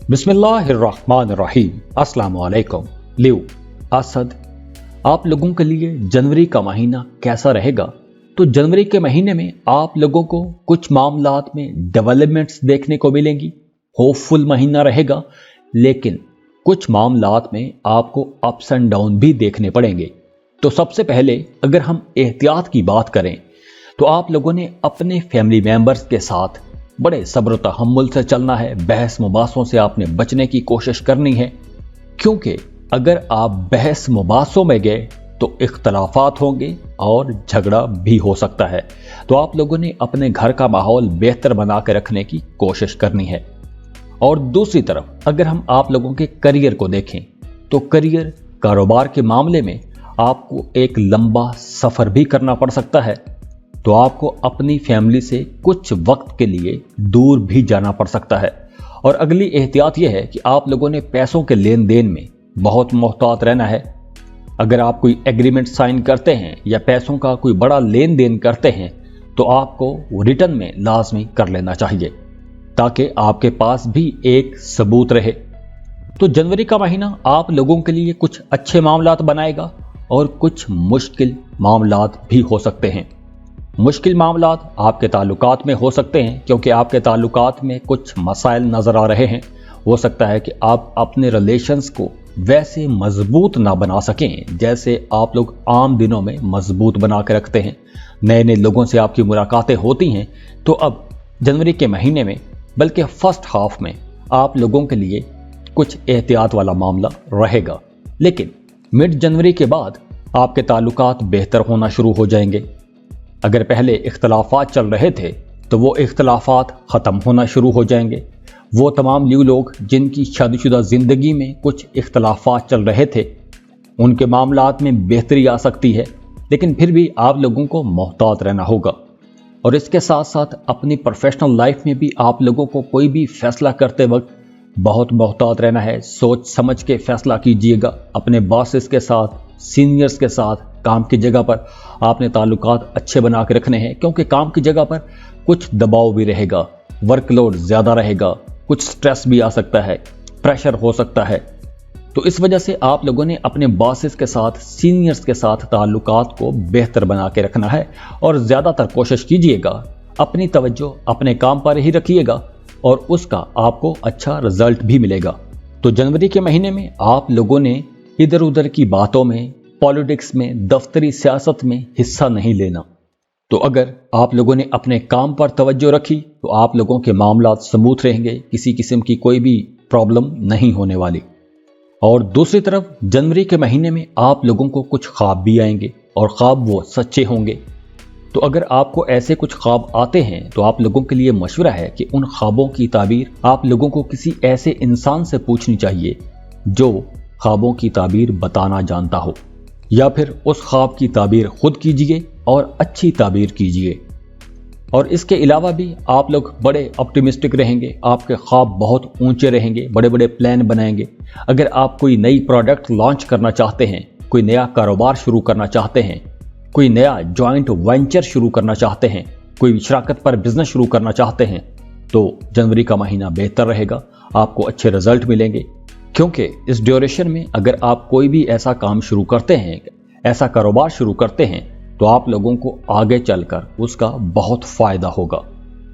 बिस्मिल्लाहिर्रहमानिर्रहीम। अस्सलाम वालेकुम। लियो असद, आप लोगों के लिए जनवरी का महीना कैसा रहेगा? तो जनवरी के महीने में आप लोगों को कुछ मामलात में डेवलपमेंट्स देखने को मिलेंगी। होपफुल महीना रहेगा, लेकिन कुछ मामलात में आपको अप्स एंड डाउन भी देखने पड़ेंगे। तो सबसे पहले अगर हम एहतियात की बात करें तो आप लोगों ने अपने फैमिली मेंबर्स के साथ बड़े सब्र तहम्मुल से चलना है। बहस मुबासों से आपने बचने की कोशिश करनी है, क्योंकि अगर आप बहस मुबासों में गए तो इख्तलाफात होंगे और झगड़ा भी हो सकता है। तो आप लोगों ने अपने घर का माहौल बेहतर बना के रखने की कोशिश करनी है। और दूसरी तरफ अगर हम आप लोगों के करियर को देखें तो करियर कारोबार के मामले में आपको एक लंबा सफर भी करना पड़ सकता है। तो आपको अपनी फैमिली से कुछ वक्त के लिए दूर भी जाना पड़ सकता है। और अगली एहतियात यह है कि आप लोगों ने पैसों के लेन देन में बहुत मोहतात रहना है। अगर आप कोई एग्रीमेंट साइन करते हैं या पैसों का कोई बड़ा लेन देन करते हैं तो आपको रिटर्न में लाजमी कर लेना चाहिए, ताकि आपके पास भी एक सबूत रहे। तो जनवरी का महीना आप लोगों के लिए कुछ अच्छे मामलात बनाएगा और कुछ मुश्किल मामलात भी हो सकते हैं। मुश्किल मामलात आपके ताल्लुकात में हो सकते हैं, क्योंकि आपके ताल्लुकात में कुछ मसाइल नजर आ रहे हैं। हो सकता है कि आप अपने रिलेशंस को वैसे मजबूत ना बना सकें जैसे आप लोग आम दिनों में मजबूत बना के रखते हैं। नए नए लोगों से आपकी मुलाकातें होती हैं। तो अब जनवरी के महीने में, बल्कि फर्स्ट हाफ में, आप लोगों के लिए कुछ एहतियात वाला मामला रहेगा। लेकिन मिड जनवरी के बाद आपके ताल्लुकात बेहतर होना शुरू हो जाएंगे। अगर पहले इख्तलाफात चल रहे थे तो वो इख्तलाफात ख़त्म होना शुरू हो जाएंगे। वो तमाम न्यू लोग जिनकी शादीशुदा ज़िंदगी में कुछ इख्तलाफात चल रहे थे, उनके मामलात में बेहतरी आ सकती है। लेकिन फिर भी आप लोगों को मोहतात रहना होगा। और इसके साथ साथ अपनी प्रोफेशनल लाइफ में भी आप लोगों को कोई भी फैसला करते वक्त बहुत मोहतात रहना है। सोच समझ के फैसला कीजिएगा। अपने बॉसेस के साथ, सीनियर्स के साथ, काम की जगह पर आपने ताल्लुकात अच्छे बना के रखने हैं, क्योंकि काम की जगह पर कुछ दबाव भी रहेगा, वर्कलोड ज़्यादा रहेगा, कुछ स्ट्रेस भी आ सकता है, प्रेशर हो सकता है। तो इस वजह से आप लोगों ने अपने बॉसेस के साथ, सीनियर्स के साथ ताल्लुकात को बेहतर बना के रखना है। और ज़्यादातर कोशिश कीजिएगा अपनी तवज्जो अपने काम पर ही रखिएगा, और उसका आपको अच्छा रिजल्ट भी मिलेगा। तो जनवरी के महीने में आप लोगों ने इधर उधर की बातों में, पॉलिटिक्स में, दफ्तरी सियासत में हिस्सा नहीं लेना। तो अगर आप लोगों ने अपने काम पर तवज्जो रखी तो आप लोगों के मामलात स्मूथ रहेंगे, किसी किस्म की कोई भी प्रॉब्लम नहीं होने वाली। और दूसरी तरफ जनवरी के महीने में आप लोगों को कुछ ख्वाब भी आएंगे, और ख्वाब वो सच्चे होंगे। तो अगर आपको ऐसे कुछ ख्वाब आते हैं तो आप लोगों के लिए मशवरा है कि उन ख्वाबों की ताबीर आप लोगों को किसी ऐसे इंसान से पूछनी चाहिए जो ख्वाबों की ताबीर बताना जानता हो, या फिर उस ख्वाब की ताबीर खुद कीजिए और अच्छी ताबीर कीजिए। और इसके अलावा भी आप लोग बड़े ऑप्टिमिस्टिक रहेंगे, आपके ख्वाब बहुत ऊंचे रहेंगे, बड़े बड़े प्लान बनाएंगे। अगर आप कोई नई प्रोडक्ट लॉन्च करना चाहते हैं, कोई नया कारोबार शुरू करना चाहते हैं, कोई नया जॉइंट वेंचर शुरू करना चाहते हैं, कोई शराकत पर बिजनेस शुरू करना चाहते हैं, तो जनवरी का महीना बेहतर रहेगा, आपको अच्छे रिजल्ट मिलेंगे। क्योंकि इस ड्यूरेशन में अगर आप कोई भी ऐसा काम शुरू करते हैं, ऐसा कारोबार शुरू करते हैं, तो आप लोगों को आगे चलकर उसका बहुत फायदा होगा।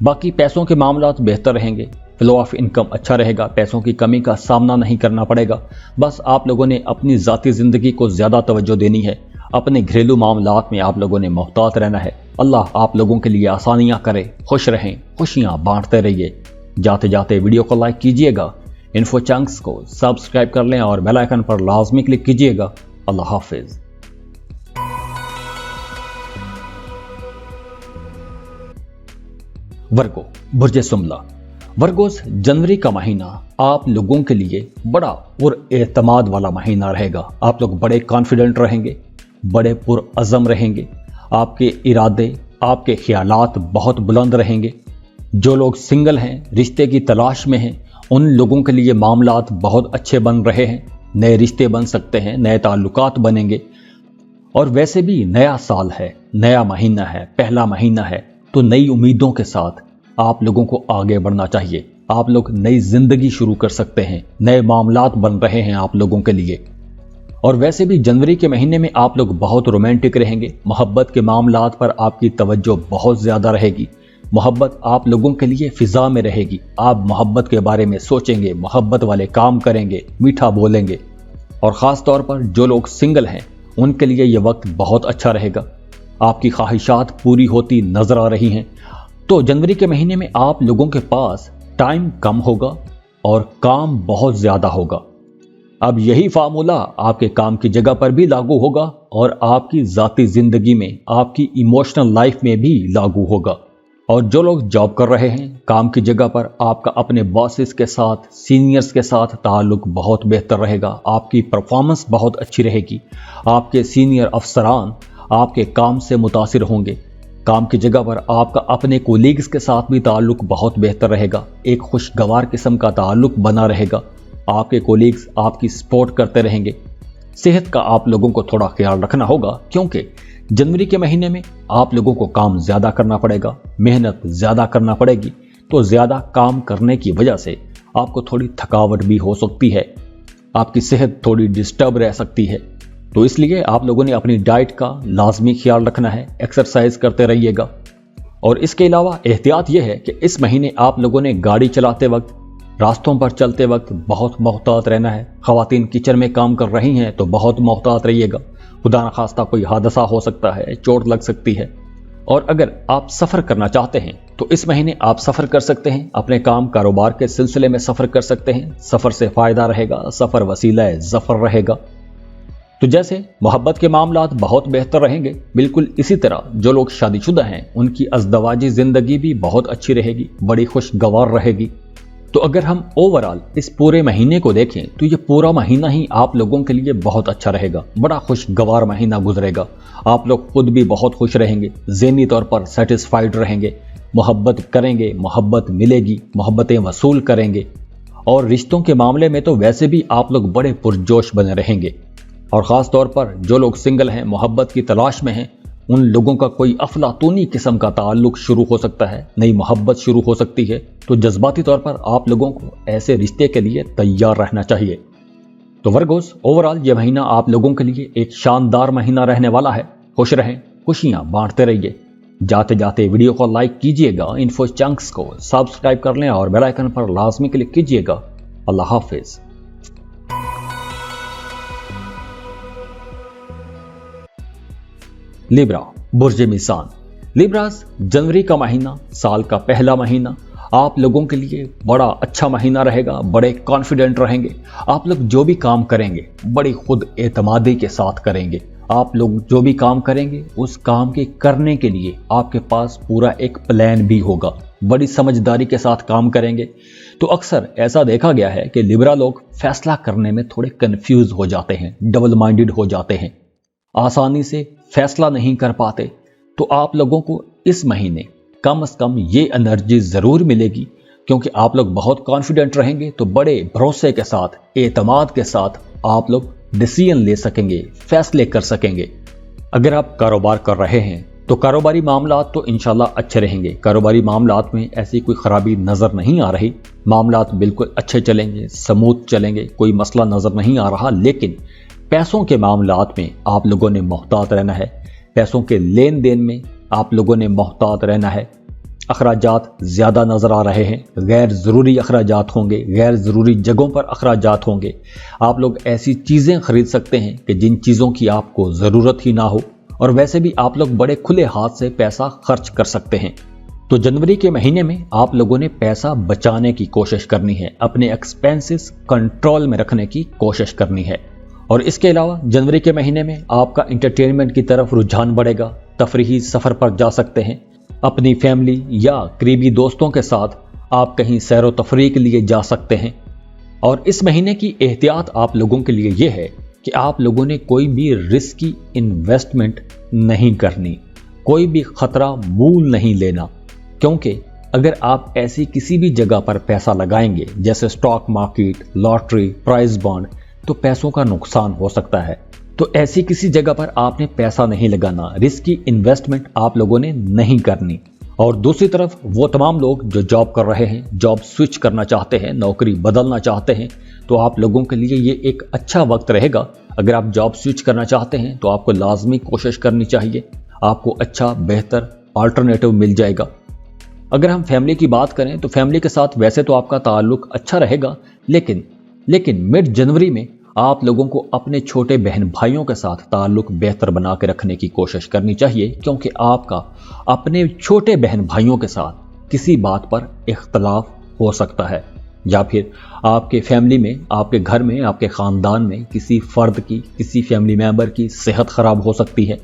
बाकी पैसों के मामलात बेहतर रहेंगे, फ्लो ऑफ इनकम अच्छा रहेगा, पैसों की कमी का सामना नहीं करना पड़ेगा। बस आप लोगों ने अपनी ज़ाती ज़िंदगी को ज़्यादा तवज्जो देनी है। अपने घरेलू मामलात में आप लोगों ने मोहतात रहना है। अल्लाह आप लोगों के लिए आसानियाँ करे, खुश रहें, खुशियाँ बांटते रहिए। जाते जाते वीडियो को लाइक कीजिएगा, इन्फो चंक्स को सब्सक्राइब कर लें और बेल आइकन पर लाजमी क्लिक कीजिएगा। अल्लाह हाफिज। वर्गो, बुर्ज सुमला। वर्गोस, जनवरी का महीना आप लोगों के लिए बड़ा पुरएतमाद वाला महीना रहेगा। आप लोग बड़े कॉन्फिडेंट रहेंगे, बड़े पुरअज़म रहेंगे। आपके इरादे, आपके ख्यालात बहुत बुलंद रहेंगे। जो लोग सिंगल हैं, रिश्ते की तलाश में हैं, उन लोगों के लिए मामलात बहुत अच्छे बन रहे हैं। नए रिश्ते बन सकते हैं, नए ताल्लुकात बनेंगे। और वैसे भी नया साल है, नया महीना है, पहला महीना है, तो नई उम्मीदों के साथ आप लोगों को आगे बढ़ना चाहिए। आप लोग नई जिंदगी शुरू कर सकते हैं, नए मामलात बन रहे हैं आप लोगों के लिए। और वैसे भी जनवरी के महीने में आप लोग बहुत रोमांटिक रहेंगे, मोहब्बत के मामलात पर आपकी तवज्जो बहुत ज्यादा रहेगी। मोहब्बत आप लोगों के लिए फिजा में रहेगी। आप मोहब्बत के बारे में सोचेंगे, मोहब्बत वाले काम करेंगे, मीठा बोलेंगे। और ख़ास तौर पर जो लोग सिंगल हैं उनके लिए ये वक्त बहुत अच्छा रहेगा। आपकी ख्वाहिशात पूरी होती नजर आ रही हैं। तो जनवरी के महीने में आप लोगों के पास टाइम कम होगा और काम बहुत ज़्यादा होगा। अब यही फार्मूला आपके काम की जगह पर भी लागू होगा और आपकी ज़ाती ज़िंदगी में, आपकी इमोशनल लाइफ में भी लागू होगा। और जो लोग जॉब कर रहे हैं, काम की जगह पर आपका अपने बॉसेस के साथ, सीनियर्स के साथ ताल्लुक बहुत बेहतर रहेगा। आपकी परफॉर्मेंस बहुत अच्छी रहेगी। आपके सीनियर अफसरान आपके काम से मुतासिर होंगे। काम की जगह पर आपका अपने कोलीग्स के साथ भी ताल्लुक बहुत बेहतर रहेगा। एक खुशगवार किस्म का ताल्लुक बना रहेगा। आपके कोलीग्स आपकी सपोर्ट करते रहेंगे। सेहत का आप लोगों को थोड़ा ख्याल रखना होगा, क्योंकि जनवरी के महीने में आप लोगों को काम ज्यादा करना पड़ेगा, मेहनत ज्यादा करना पड़ेगी। तो ज्यादा काम करने की वजह से आपको थोड़ी थकावट भी हो सकती है, आपकी सेहत थोड़ी डिस्टर्ब रह सकती है। तो इसलिए आप लोगों ने अपनी डाइट का लाजमी ख्याल रखना है, एक्सरसाइज करते रहिएगा। और इसके अलावा एहतियात यह है कि इस महीने आप लोगों ने गाड़ी चलाते वक्त, रास्तों पर चलते वक्त बहुत मोहतात रहना है। ख़वातीन किचन में काम कर रही हैं तो बहुत मोहतात रहिएगा। खुदा न खास्ता कोई हादसा हो सकता है, चोट लग सकती है। और अगर आप सफ़र करना चाहते हैं तो इस महीने आप सफ़र कर सकते हैं, अपने काम कारोबार के सिलसिले में सफ़र कर सकते हैं। सफ़र से फ़ायदा रहेगा, सफ़र वसीला ज़फ़र रहेगा। तो जैसे मोहब्बत के मामलात बहुत बेहतर रहेंगे, बिल्कुल इसी तरह जो लोग शादीशुदा हैं उनकी अज़दवाजी ज़िंदगी भी बहुत अच्छी रहेगी, बड़ी खुशगवार रहेगी। तो अगर हम ओवरऑल इस पूरे महीने को देखें तो ये पूरा महीना ही आप लोगों के लिए बहुत अच्छा रहेगा, बड़ा खुशगवार महीना गुजरेगा। आप लोग खुद भी बहुत खुश रहेंगे, ज़हनी तौर पर सेटिस्फाइड रहेंगे, मोहब्बत करेंगे, मोहब्बत मिलेगी, मोहब्बतें वसूल करेंगे। और रिश्तों के मामले में तो वैसे भी आप लोग बड़े पुरजोश बने रहेंगे। और ख़ास तौर पर जो लोग सिंगल हैं, मोहब्बत की तलाश में हैं, उन लोगों का कोई अफलातूनी किस्म का ताल्लुक शुरू हो सकता है, नई मोहब्बत शुरू हो सकती है। तो जज्बाती तौर पर आप लोगों को ऐसे रिश्ते के लिए तैयार रहना चाहिए। तो वर्गोस, ओवरऑल ये महीना आप लोगों के लिए एक शानदार महीना रहने वाला है। खुश रहें, खुशियां बांटते रहिए। जाते जाते वीडियो को लाइक कीजिएगा, इन्फो चंक्स को सब्सक्राइब कर लें और बेल आइकन पर लाजमी क्लिक कीजिएगा। अल्लाह हाफिज। लिब्रा, बुर्ज मीज़ान। लिब्रास, जनवरी का महीना, साल का पहला महीना आप लोगों के लिए बड़ा अच्छा महीना रहेगा। बड़े कॉन्फिडेंट रहेंगे। आप लोग जो भी काम करेंगे बड़ी खुद एतमादी के साथ करेंगे। आप लोग जो भी काम करेंगे उस काम के करने के लिए आपके पास पूरा एक प्लान भी होगा। बड़ी समझदारी के साथ काम करेंगे। तो अक्सर ऐसा देखा गया है कि लिब्रा लोग फैसला करने में थोड़े कंफ्यूज हो जाते हैं, डबल माइंडेड हो जाते हैं, आसानी से फैसला नहीं कर पाते। तो आप लोगों को इस महीने कम से कम ये एनर्जी जरूर मिलेगी, क्योंकि आप लोग बहुत कॉन्फिडेंट रहेंगे। तो बड़े भरोसे के साथ, एतमाद के साथ आप लोग डिसीजन ले सकेंगे, फैसले कर सकेंगे। अगर आप कारोबार कर रहे हैं तो कारोबारी मामलात तो इंशाल्लाह अच्छे रहेंगे। कारोबारी मामलात में ऐसी कोई खराबी नजर नहीं आ रही। मामलात बिल्कुल अच्छे चलेंगे, स्मूथ चलेंगे, कोई मसला नजर नहीं आ रहा। लेकिन पैसों के मामलात में आप लोगों ने मोहतात रहना है। पैसों के लेन देन में आप लोगों ने मोहतात रहना है। अखराजात ज़्यादा नज़र आ रहे हैं, गैर ज़रूरी अखराजात होंगे, गैर ज़रूरी जगहों पर अखराजात होंगे। आप लोग ऐसी चीज़ें खरीद सकते हैं कि जिन चीज़ों की आपको ज़रूरत ही ना हो। और वैसे भी आप लोग बड़े खुले हाथ से पैसा खर्च कर सकते हैं। तो जनवरी के महीने में आप लोगों ने पैसा बचाने की कोशिश करनी है, अपने एक्सपेंसेस कंट्रोल में रखने की कोशिश करनी है। और इसके अलावा जनवरी के महीने में आपका इंटरटेनमेंट की तरफ रुझान बढ़ेगा। तफरीही सफ़र पर जा सकते हैं, अपनी फैमिली या करीबी दोस्तों के साथ आप कहीं सैर व तफरीह के लिए जा सकते हैं। और इस महीने की एहतियात आप लोगों के लिए यह है कि आप लोगों ने कोई भी रिस्की इन्वेस्टमेंट नहीं करनी, कोई भी खतरा मूल नहीं लेना। क्योंकि अगर आप ऐसी किसी भी जगह पर पैसा लगाएंगे, जैसे stock market, lottery, prize bond, तो पैसों का नुकसान हो सकता है। तो ऐसी किसी जगह पर आपने पैसा नहीं लगाना, रिस्की इन्वेस्टमेंट आप लोगों ने नहीं करनी। और दूसरी तरफ वो तमाम लोग जो जॉब कर रहे हैं, जॉब स्विच करना चाहते हैं, नौकरी बदलना चाहते हैं, तो आप लोगों के लिए ये एक अच्छा वक्त रहेगा। अगर आप जॉब स्विच करना चाहते हैं तो आपको लाजमी कोशिश करनी चाहिए, आपको अच्छा बेहतर अल्टरनेटिव मिल जाएगा। अगर हम फैमिली की बात करें तो फैमिली के साथ वैसे तो आपका ताल्लुक अच्छा रहेगा, लेकिन मिड जनवरी में आप लोगों को अपने छोटे बहन भाइयों के साथ ताल्लुक बेहतर बना के रखने की कोशिश करनी चाहिए, क्योंकि आपका अपने छोटे बहन भाइयों के साथ किसी बात पर इख्तलाफ हो सकता है, या फिर आपके फैमिली में, आपके घर में, आपके ख़ानदान में किसी फ़र्द की, किसी फैमिली मेंबर की सेहत ख़राब हो सकती है।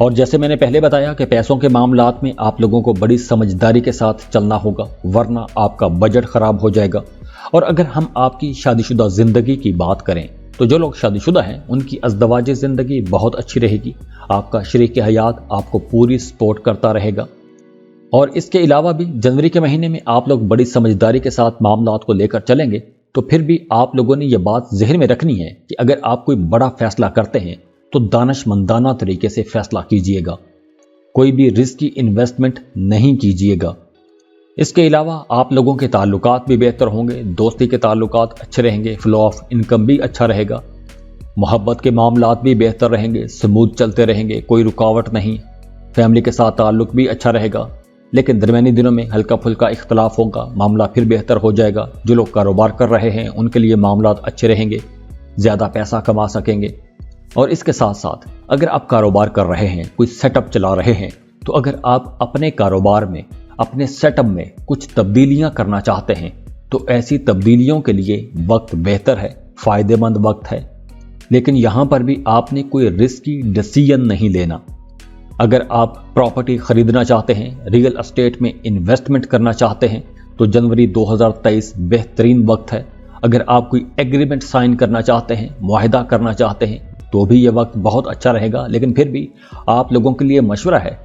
और जैसे मैंने पहले बताया कि पैसों के मामलात में आप लोगों को बड़ी समझदारी के साथ चलना होगा, वरना आपका बजट ख़राब हो जाएगा। और अगर हम आपकी शादीशुदा ज़िंदगी की बात करें तो जो लोग शादीशुदा हैं उनकी अज़दवाजी ज़िंदगी बहुत अच्छी रहेगी। आपका शरीक हयात आपको पूरी सपोर्ट करता रहेगा। और इसके अलावा भी जनवरी के महीने में आप लोग बड़ी समझदारी के साथ मामलात को लेकर चलेंगे, तो फिर भी आप लोगों ने ये बात जहन में रखनी है कि अगर आप कोई बड़ा फैसला करते हैं तो दानिशमंदाना तरीके से फैसला कीजिएगा, कोई भी रिस्की इन्वेस्टमेंट नहीं कीजिएगा। इसके अलावा आप लोगों के ताल्लुकात भी बेहतर होंगे, दोस्ती के ताल्लुकात अच्छे रहेंगे, फ्लो ऑफ इनकम भी अच्छा रहेगा, मोहब्बत के मामलात भी बेहतर रहेंगे, स्मूथ चलते रहेंगे, कोई रुकावट नहीं। फैमिली के साथ ताल्लुक भी अच्छा रहेगा, लेकिन दरमियानी दिनों में हल्का फुल्का इख्तलाफ होगा, मामला फिर बेहतर हो जाएगा। जो लोग कारोबार कर रहे हैं उनके लिए मामलात अच्छे रहेंगे, ज़्यादा पैसा कमा सकेंगे। और इसके साथ साथ अगर आप कारोबार कर रहे हैं, कोई सेटअप चला रहे हैं, तो अगर आप अपने कारोबार में, अपने सेटअप में कुछ तब्दीलियां करना चाहते हैं तो ऐसी तब्दीलियों के लिए वक्त बेहतर है, फ़ायदेमंद वक्त है। लेकिन यहाँ पर भी आपने कोई रिस्की डिसीजन नहीं लेना। अगर आप प्रॉपर्टी खरीदना चाहते हैं, रियल एस्टेट में इन्वेस्टमेंट करना चाहते हैं, तो जनवरी 2023 बेहतरीन वक्त है। अगर आप कोई एग्रीमेंट साइन करना चाहते हैं, मुआहिदा करना चाहते हैं, तो भी ये वक्त बहुत अच्छा रहेगा। लेकिन फिर भी आप लोगों के लिए मशवरा है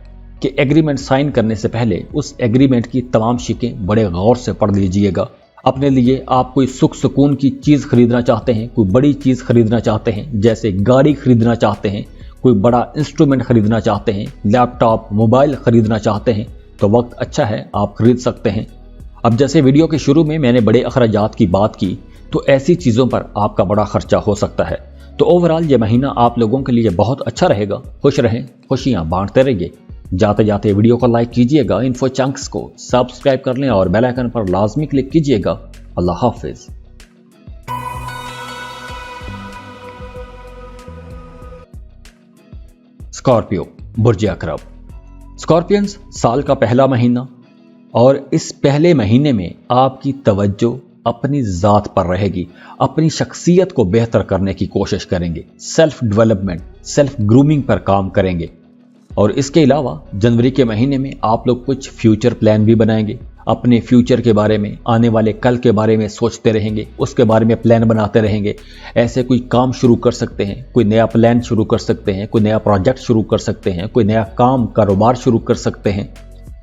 कि एग्रीमेंट साइन करने से पहले उस एग्रीमेंट की तमाम शिकें बड़े गौर से पढ़ लीजिएगा। अपने लिए आप कोई सुख सुकून की चीज़ खरीदना चाहते हैं, कोई बड़ी चीज़ खरीदना चाहते हैं, जैसे गाड़ी खरीदना चाहते हैं, कोई बड़ा इंस्ट्रूमेंट खरीदना चाहते हैं, लैपटॉप, मोबाइल खरीदना चाहते हैं, तो वक्त अच्छा है, आप खरीद सकते हैं। अब जैसे वीडियो के शुरू में मैंने बड़े अखराजात की बात की, तो ऐसी चीज़ों पर आपका बड़ा खर्चा हो सकता है। तो ओवरऑल ये महीना आप लोगों के लिए बहुत अच्छा रहेगा। खुश रहें, खुशियाँ बांटते रहिए। जाते जाते वीडियो को लाइक कीजिएगा, इन्फो चंक्स को सब्सक्राइब कर लें और बेल आइकन पर लाजमी क्लिक कीजिएगा। अल्लाह हाफिज। स्कॉर्पियो, बुर्ज अकरब। स्कॉर्पियंस, साल का पहला महीना, और इस पहले महीने में आपकी तवज्जो अपनी ज़ात पर रहेगी, अपनी शख्सियत को बेहतर करने की कोशिश करेंगे, सेल्फ डेवलपमेंट, सेल्फ ग्रूमिंग पर काम करेंगे। और इसके अलावा जनवरी के महीने में आप लोग कुछ फ्यूचर प्लान भी बनाएंगे, अपने फ्यूचर के बारे में, आने वाले कल के बारे में सोचते रहेंगे, उसके बारे में प्लान बनाते रहेंगे। ऐसे कोई काम शुरू कर सकते हैं, कोई नया प्लान शुरू कर सकते हैं, कोई नया प्रोजेक्ट शुरू कर सकते हैं, कोई नया काम, कारोबार शुरू कर सकते हैं।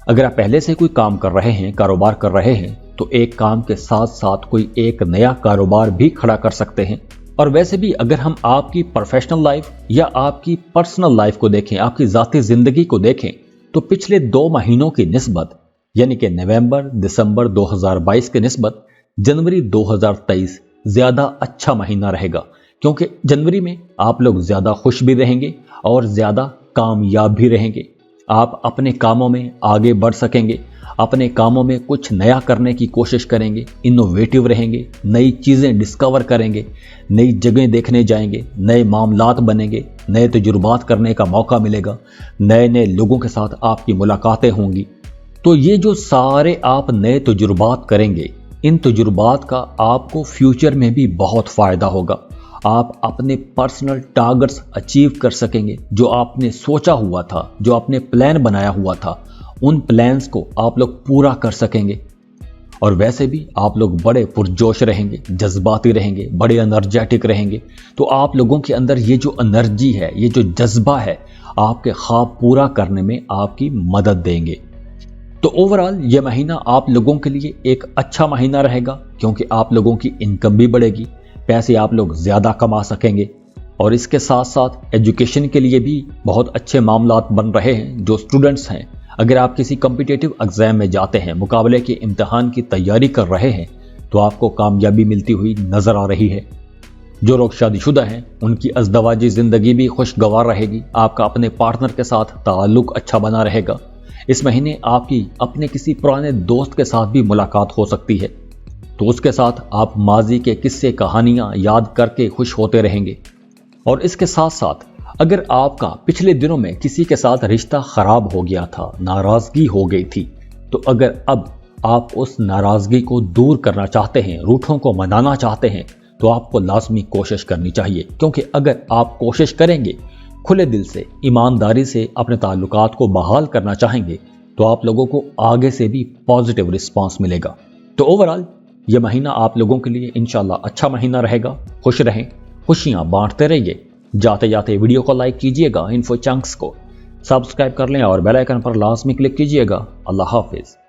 अगर आप पहले से कोई काम कर रहे हैं, कारोबार कर रहे हैं, तो एक काम के साथ साथ कोई एक नया कारोबार भी खड़ा कर सकते हैं। और वैसे भी अगर हम आपकी प्रोफेशनल लाइफ या आपकी पर्सनल लाइफ को देखें, आपकी ज़ाती ज़िंदगी को देखें, तो पिछले 2 महीनों की निस्बत, यानी कि नवंबर दिसंबर 2022 के निस्बत जनवरी 2023 ज़्यादा अच्छा महीना रहेगा, क्योंकि जनवरी में आप लोग ज़्यादा खुश भी रहेंगे और ज़्यादा कामयाब भी रहेंगे। आप अपने कामों में आगे बढ़ सकेंगे, अपने कामों में कुछ नया करने की कोशिश करेंगे, इनोवेटिव रहेंगे, नई चीज़ें डिस्कवर करेंगे, नई जगह देखने जाएंगे, नए मामलात बनेंगे, नए तजुर्बात करने का मौका मिलेगा, नए नए लोगों के साथ आपकी मुलाकातें होंगी। तो ये जो सारे आप नए तजुर्बात करेंगे, इन तजुर्बात का आपको फ्यूचर में भी बहुत फ़ायदा होगा। आप अपने पर्सनल टारगेट्स अचीव कर सकेंगे, जो आपने सोचा हुआ था, जो आपने प्लान बनाया हुआ था, उन प्लान्स को आप लोग पूरा कर सकेंगे। और वैसे भी आप लोग बड़े पुरजोश रहेंगे, जज्बाती रहेंगे, बड़े एनर्जेटिक रहेंगे। तो आप लोगों के अंदर ये जो एनर्जी है, ये जो जज्बा है, आपके ख्वाब पूरा करने में आपकी मदद देंगे। तो ओवरऑल ये महीना आप लोगों के लिए एक अच्छा महीना रहेगा, क्योंकि आप लोगों की इनकम भी बढ़ेगी, पैसे आप लोग ज़्यादा कमा सकेंगे। और इसके साथ साथ एजुकेशन के लिए भी बहुत अच्छे मामलात बन रहे हैं। जो स्टूडेंट्स हैं, اگر آپ کسی کمپیٹیٹو ایگزام میں جاتے ہیں، مقابلے کے امتحان کی تیاری کر رہے ہیں، تو آپ کو کامیابی ملتی ہوئی نظر آ رہی ہے۔ جو لوگ شادی شدہ ہیں ان کی ازدواجی زندگی بھی خوشگوار رہے گی، آپ کا اپنے پارٹنر کے ساتھ تعلق اچھا بنا رہے گا۔ اس مہینے آپ کی اپنے کسی پرانے دوست کے ساتھ بھی ملاقات ہو سکتی ہے، تو اس کے ساتھ آپ ماضی کے قصے کہانیاں یاد کر کے خوش ہوتے رہیں گے۔ اور اس کے ساتھ ساتھ اگر آپ کا پچھلے دنوں میں کسی کے ساتھ رشتہ خراب ہو گیا تھا، ناراضگی ہو گئی تھی، تو اگر اب آپ اس ناراضگی کو دور کرنا چاہتے ہیں، روٹھوں کو منانا چاہتے ہیں، تو آپ کو لازمی کوشش کرنی چاہیے، کیونکہ اگر آپ کوشش کریں گے، کھلے دل سے، ایمانداری سے اپنے تعلقات کو بحال کرنا چاہیں گے، تو آپ لوگوں کو آگے سے بھی پازیٹیو رسپانس ملے گا۔ تو اوورآل یہ مہینہ آپ لوگوں کے لیے انشاءاللہ اچھا مہینہ رہے گا۔ خوش رہیں، خوشیاں بانٹتے رہیے۔ جاتے جاتے ویڈیو کو لائک کیجئے گا، انفو چنکس کو سبسکرائب کر لیں اور بیل آئیکن پر لازمی کلک کیجئے گا۔ اللہ حافظ۔